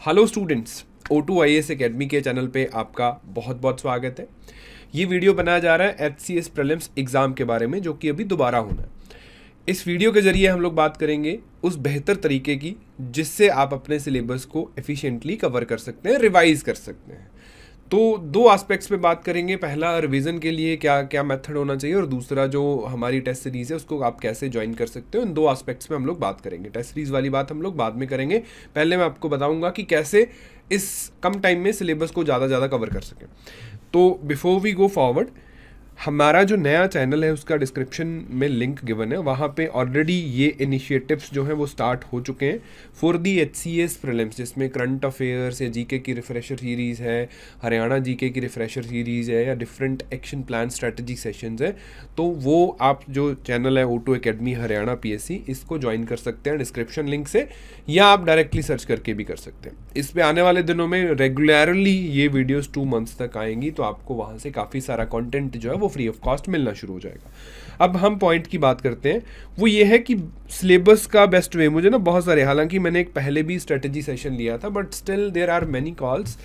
Hello students, O2 IAS academy के channel पे आपका बहुत बहुत स्वागत है। ये वीडियो बनाया जा रहा है HCS प्रीलिम्स एग्ज़ाम के बारे में, जो कि अभी दोबारा होना है। इस वीडियो के ज़रिए हम लोग बात करेंगे उस बेहतर तरीके की जिससे आप अपने सिलेबस को एफिशिएंटली कवर कर सकते हैं, रिवाइज कर सकते हैं। तो दो एस्पेक्ट्स पे बात करेंगे। पहला, रिवीजन के लिए क्या क्या मेथड होना चाहिए, और दूसरा जो हमारी टेस्ट सीरीज़ है उसको आप कैसे ज्वाइन कर सकते हो। इन दो एस्पेक्ट्स पे हम लोग बात करेंगे। टेस्ट सीरीज़ वाली बात हम लोग बाद में करेंगे। पहले मैं आपको बताऊंगा कि कैसे इस कम टाइम में सिलेबस को ज़्यादा कवर कर सकें। तो बिफोर वी गो फॉरवर्ड, हमारा जो नया चैनल है उसका डिस्क्रिप्शन में लिंक गिवन है। वहाँ पे ऑलरेडी ये इनिशिएटिव्स जो हैं वो स्टार्ट हो चुके हैं फॉर दी HCS प्रीलिम्स, जिसमें करंट अफेयर्स या जीके की रिफ्रेशर सीरीज़ है, हरियाणा जीके की रिफ्रेशर सीरीज़ है, या different action plan strategy sessions है। तो वो आप जो चैनल है O2 एकेडमी हरियाणा PSC, इसको ज्वाइन कर सकते हैं डिस्क्रिप्शन लिंक से, या आप डायरेक्टली सर्च करके भी कर सकते हैं। इस पे आने वाले दिनों में रेगुलरली ये वीडियोस 2 मंथ्स तक आएंगी, तो आपको वहाँ से काफ़ी सारा कंटेंट जो है वो फ्री ऑफ कॉस्ट मिलना शुरू हो जाएगा। अब हम पॉइंट की बात करते हैं। वो ये है कि सिलेबस का बेस्ट वे, मुझे ना बहुत सारे, हालांकि मैंने एक पहले भी स्ट्रेटजी सेशन लिया था, but still there are many calls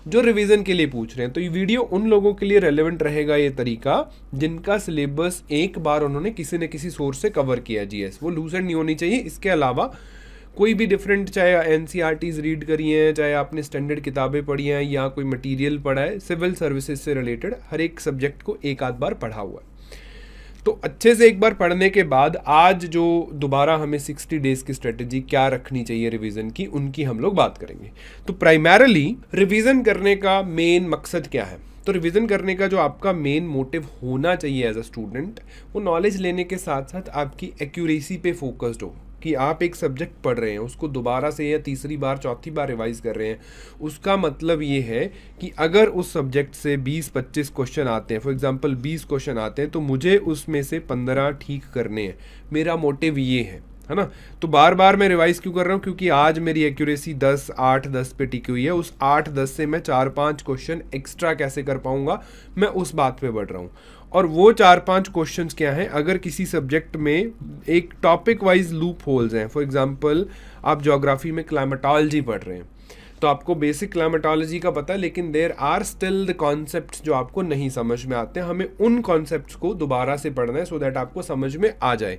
जो रिवीजन के लिए पूछ रहे हैं। तो ये वीडियो उन लोगों के लिए रेलेवेंट रहेगा, ये तरीका, जिनका सिलेबस एक बार उन्होंने किसी न किसी सोर्स से कवर किया। GS वो लूज एंड नहीं होनी चाहिए। इसके अलावा कोई भी डिफरेंट, चाहे NCERTs रीड करी हैं, चाहे आपने स्टैंडर्ड किताबें पढ़ी हैं, या कोई मटेरियल पढ़ा है सिविल सर्विसेज से रिलेटेड, हर एक सब्जेक्ट को एक आध बार पढ़ा हुआ है। तो अच्छे से एक बार पढ़ने के बाद आज जो दोबारा हमें 60 डेज की स्ट्रेटजी क्या रखनी चाहिए रिवीजन की, उनकी हम लोग बात करेंगे। तो प्राइमरली रिवीजन करने का मेन मकसद क्या है? तो रिवीजन करने का जो आपका मेन मोटिव होना चाहिए एज अ स्टूडेंट, वो नॉलेज लेने के साथ साथ आपकी एक्यूरेसी पे फोकस्ड हो, कि आप एक सब्जेक्ट पढ़ रहे हैं, उसको दोबारा से या तीसरी बार चौथी बार रिवाइज कर रहे हैं। उसका मतलब ये है कि अगर उस सब्जेक्ट से 20-25 क्वेश्चन आते हैं, फॉर एग्जांपल 20 क्वेश्चन आते हैं, तो मुझे उसमें से 15 ठीक करने हैं। मेरा मोटिव ये है ना। तो बार बार मैं रिवाइज क्यों कर रहा हूँ? क्योंकि आज मेरी एक्यूरेसी 8-10 पे टिकी हुई है। उस 8-10 से मैं 4-5 क्वेश्चन एक्स्ट्रा कैसे कर पाऊंगा, मैं उस बात पे बढ़ रहा हूँ। और वो 4-5 क्वेश्चंस क्या हैं? अगर किसी सब्जेक्ट में एक टॉपिक वाइज लूप होल्स हैं, फॉर एग्जांपल आप ज्योग्राफी में क्लाइमेटोलॉजी पढ़ रहे हैं, तो आपको बेसिक क्लाइमेटोलॉजी का पता है, लेकिन there are still the concepts जो आपको नहीं समझ में आते हैं। हमें उन कॉन्सेप्ट्स को दोबारा से पढ़ना है सो दैट आपको समझ में आ जाए।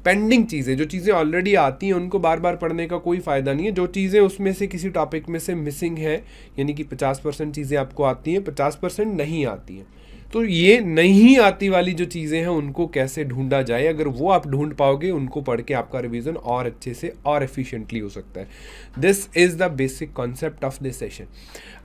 पेंडिंग चीज़ें, जो चीज़ें ऑलरेडी आती हैं, उनको बार बार पढ़ने का कोई फ़ायदा नहीं है। जो चीज़ें उसमें से किसी टॉपिक में से मिसिंग है, यानी कि 50% चीज़ें आपको आती हैं, 50% नहीं आती हैं, तो ये नहीं आती वाली जो चीज़ें हैं उनको कैसे ढूंढा जाए। अगर वो आप ढूंढ पाओगे, उनको पढ़ के आपका रिवीजन और अच्छे से और एफिशिएंटली हो सकता है। This is the basic concept of this session.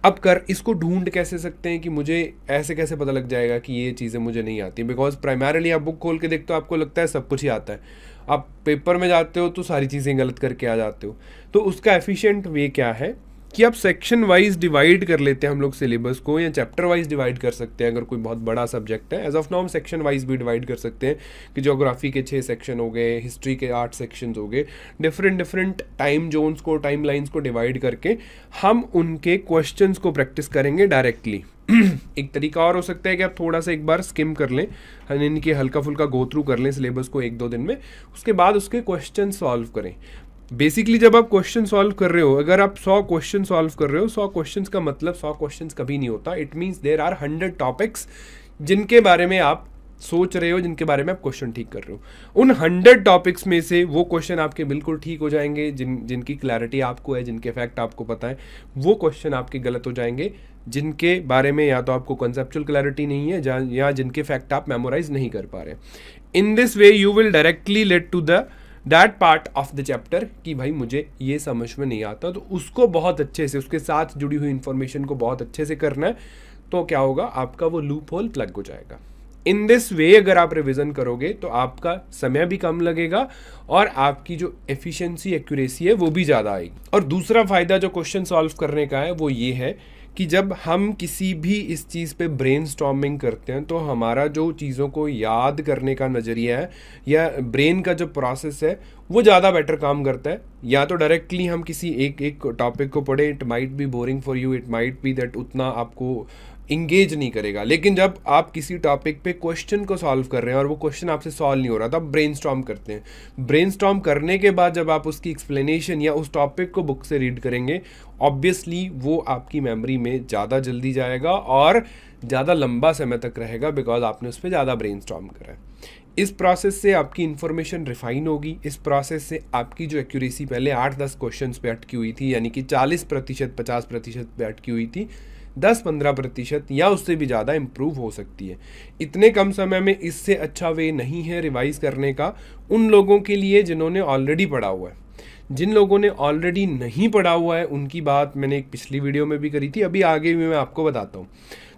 अब इसको ढूंढ कैसे सकते हैं कि मुझे ऐसे कैसे पता लग जाएगा कि ये चीज़ें मुझे नहीं आती? बिकॉज प्राइमरली आप बुक खोल के देखते हो, आपको लगता है सब कुछ ही आता है। आप पेपर में जाते हो तो सारी चीज़ें गलत करके आ जाते हो। तो उसका एफिशिएंट वे क्या है कि आप सेक्शन वाइज डिवाइड कर लेते हैं हम लोग सिलेबस को, या चैप्टर वाइज डिवाइड कर सकते हैं। अगर कोई बहुत बड़ा सब्जेक्ट है, एज ऑफ नाउ हम सेक्शन वाइज भी डिवाइड कर सकते हैं कि ज्योग्राफी के 6 सेक्शन हो गए, हिस्ट्री के 8 सेक्शन हो गए। डिफरेंट टाइम जोन्स को, टाइम लाइन्स को डिवाइड करके हम उनके क्वेश्चंस को प्रैक्टिस करेंगे डायरेक्टली। एक तरीका और हो सकता है कि आप थोड़ा सा एक बार स्किम कर लें, इनके हल्का फुल्का गो थ्रू कर लें सिलेबस को 1-2 दिन में, उसके बाद उसके क्वेश्चन सॉल्व करें। बेसिकली जब आप क्वेश्चन सॉल्व कर रहे हो, अगर आप 100 क्वेश्चन सॉल्व कर रहे हो, 100 क्वेश्चन का मतलब 100 क्वेश्चन कभी नहीं होता। It means there are 100 topics जिनके बारे में आप सोच रहे हो, जिनके बारे में आप क्वेश्चन ठीक कर रहे हो। उन 100 टॉपिक्स में से वो क्वेश्चन आपके बिल्कुल ठीक हो जाएंगे, जिनकी क्लैरिटी आपको है, जिनके फैक्ट आपको पता है। वो क्वेश्चन आपके गलत हो जाएंगे जिनके बारे में या तो आपको कॉन्सेप्चुअल क्लैरिटी नहीं है, या जिनके फैक्ट आप मेमोराइज नहीं कर पा रहे। In this way you will directly let to that part of the chapter कि भाई मुझे ये समझ में नहीं आता, तो उसको बहुत अच्छे से, उसके साथ जुड़ी हुई इंफॉर्मेशन को बहुत अच्छे से करना है। तो क्या होगा, आपका वो लूप होल प्लग हो जाएगा। इन दिस वे अगर आप रिवीजन करोगे तो आपका समय भी कम लगेगा और आपकी जो एफिशिएंसी, एक्यूरेसी है वो भी ज़्यादा आएगी। और दूसरा फ़ायदा जो क्वेश्चन सॉल्व करने का है वो ये है कि जब हम किसी भी इस चीज़ पे ब्रेनस्टॉर्मिंग करते हैं, तो हमारा जो चीज़ों को याद करने का नज़रिया है, या ब्रेन का जो प्रोसेस है, वो ज़्यादा बेटर काम करता है। या तो डायरेक्टली हम किसी एक टॉपिक को पढ़ें, it might be boring for you, it might be that उतना आपको इंगेज नहीं करेगा। लेकिन जब आप किसी टॉपिक पे क्वेश्चन को सॉल्व कर रहे हैं और वो क्वेश्चन आपसे सॉल्व नहीं हो रहा, तब ब्रेनस्टॉर्म करते हैं। ब्रेनस्टॉर्म करने के बाद जब आप उसकी एक्सप्लेनेशन या उस टॉपिक को बुक से रीड करेंगे, ऑब्वियसली वो आपकी मेमोरी में ज़्यादा जल्दी जाएगा और ज़्यादा लंबा समय तक रहेगा, बिकॉज आपने उस पर ज़्यादा ब्रेनस्टॉर्म करा है। इस प्रोसेस से आपकी इन्फॉर्मेशन रिफाइन होगी। इस प्रोसेस से आपकी जो एक्यूरेसी पहले 8-10 क्वेश्चंस पे अटकी हुई थी, यानी कि 40%, 50% पे अटकी हुई थी, 10-15% या उससे भी ज़्यादा इम्प्रूव हो सकती है। इतने कम समय में इससे अच्छा वे नहीं है रिवाइज़ करने का उन लोगों के लिए जिन्होंने ऑलरेडी पढ़ा हुआ है। जिन लोगों ने ऑलरेडी नहीं पढ़ा हुआ है उनकी बात मैंने एक पिछली वीडियो में भी करी थी, अभी आगे भी मैं आपको बताता हूँ।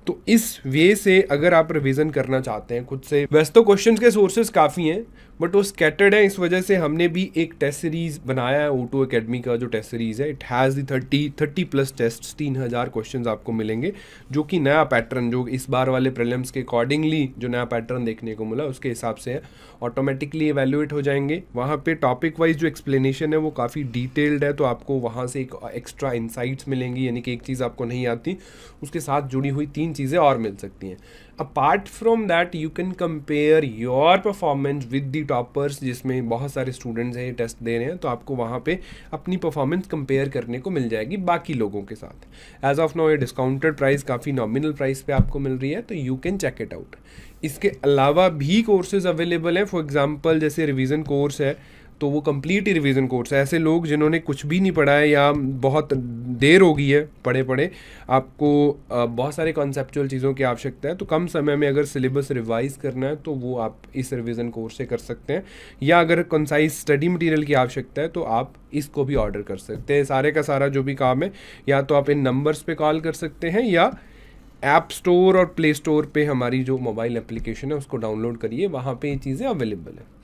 तो इस वे से अगर आप रिवीजन करना चाहते हैं खुद से, वैसे तो क्वेश्चंस के सोर्सेज काफ़ी हैं बट वो स्कैटर्ड है, इस वजह से हमने भी एक टेस्ट सीरीज़ बनाया है। O2 एकेडमी का जो टेस्ट सीरीज़ है, it has the 30+ test, 3000 questions आपको मिलेंगे, जो कि नया पैटर्न, जो इस बार वाले प्रीलिम्स के अकॉर्डिंगली जो नया पैटर्न देखने को मिला उसके हिसाब से है, ऑटोमेटिकली एवेल्युएट हो जाएंगे। वहाँ पे टॉपिक वाइज जो एक्सप्लेनेशन है वो काफ़ी डिटेल्ड है, तो आपको वहाँ से एक एक्स्ट्रा इंसाइट्स मिलेंगी, यानी कि एक चीज़ आपको नहीं आती उसके साथ जुड़ी हुई 3 चीज़ें और मिल सकती हैं। Apart from that you can compare your performance with the toppers, जिसमें बहुत सारे स्टूडेंट्स हैं टेस्ट दे रहे हैं, तो आपको वहाँ पे अपनी परफॉर्मेंस कंपेयर करने को मिल जाएगी बाकी लोगों के साथ। एज ऑफ नाउ ये डिस्काउंटेड प्राइस, काफ़ी नॉमिनल प्राइस पे आपको मिल रही है, तो you can check it out. इसके अलावा भी कोर्सेज अवेलेबल हैं। फॉर एग्जांपल जैसे रिवीजन कोर्स है, तो वो कंप्लीट ही रिवीजन कोर्स है। ऐसे लोग जिन्होंने कुछ भी नहीं पढ़ा है या बहुत देर हो गई है पढ़े, आपको बहुत सारे कॉन्सेप्चुअल चीज़ों की आवश्यकता है, तो कम समय में अगर सिलेबस रिवाइज करना है तो वो आप इस रिवीजन कोर्स से कर सकते हैं। या अगर कंसाइज स्टडी मटेरियल की आवश्यकता है तो आप इसको भी ऑर्डर कर सकते हैं। सारे का सारा जो भी काम है, या तो आप इन नंबर्स पे कॉल कर सकते हैं या ऐप स्टोर और प्ले स्टोर पे हमारी जो मोबाइल एप्लीकेशन है उसको डाउनलोड करिए, वहाँ पे ये चीज़ें अवेलेबल है।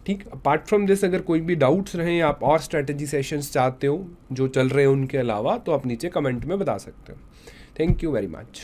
ठीक, अपार्ट फ्रॉम दिस अगर कोई भी डाउट्स रहें, आप और स्ट्रेटजी सेशंस चाहते हो जो चल रहे हैं उनके अलावा, तो आप नीचे कमेंट में बता सकते हो। Thank you very much.